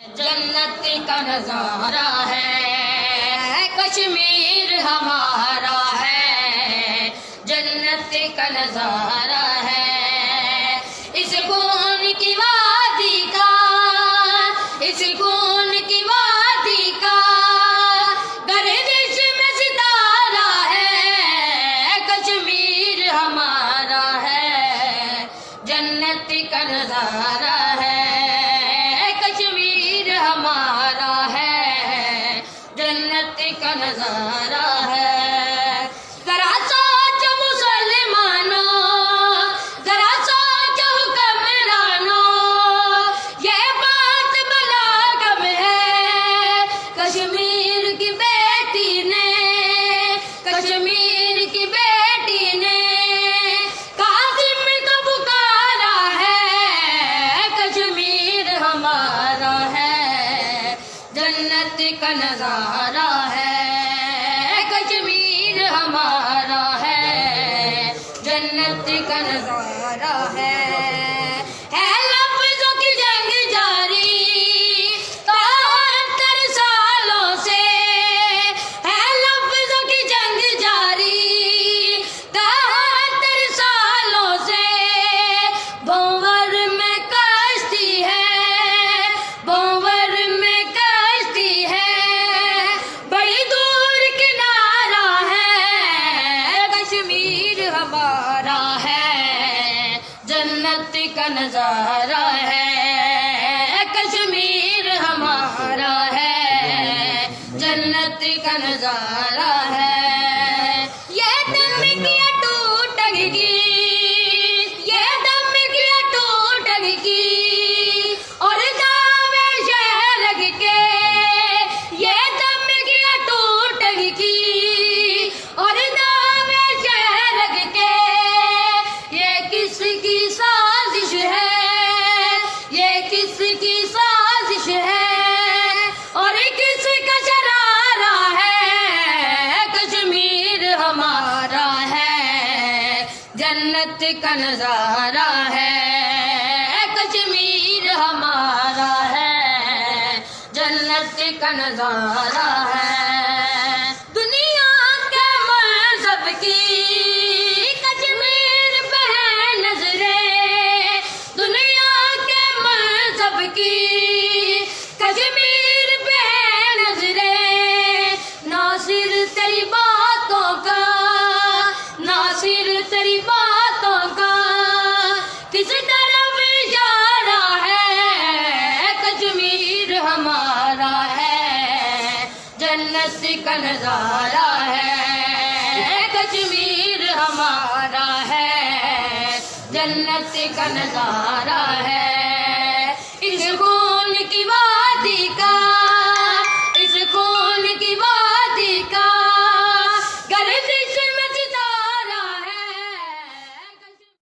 जन्नत का नजारा है, कश्मीर हमारा है। जन्नत का नजारा है, इस खून की वादी का, इस खून की वादी का गर्दिश में सितारा है। कश्मीर हमारा है, जन्नत का नजारा है। हमारा है, जन्नत का नजारा है। जरा सोचो मुसलमानों, जरा सोचो हुक्मरानों, ये बात भला कब है कश्मीर की बेटी ने, कश्मीर की बेटी ने कासिम को पुकारा है। कश्मीर हमारा है, जन्नत का नजारा है। कश्मीर हमारा है, जन्नत का नजारा है। लफ्जों की जंग जारी 73 सालों से, है लफ्जों की जंग जारी 73 सालों से। भंवर में कश्ती है, भंवर में हमारा है, जन्नत का नजारा है। कश्मीर हमारा है, जन्नत का नजारा है। ये धमकियां टूटेगी, ये धमकियां टूटेगी और दावे शहर के, ये धमकियां टूटेगी और किसकी साजिश है, ये किसकी साजिश है और किसका शरारा है। कश्मीर हमारा है, जन्नत का नजारा है। कश्मीर हमारा है, जन्नत का नजारा है। दुनिया के मज़हब की कश्मीर पे है नजरे, नासिर तेरी बातों का, नासिर तेरी बातों का किस तरफ इशारा है। कश्मीर हमारा है, जन्नत का नजारा है। कश्मीर हमारा है, जन्नत का नजारा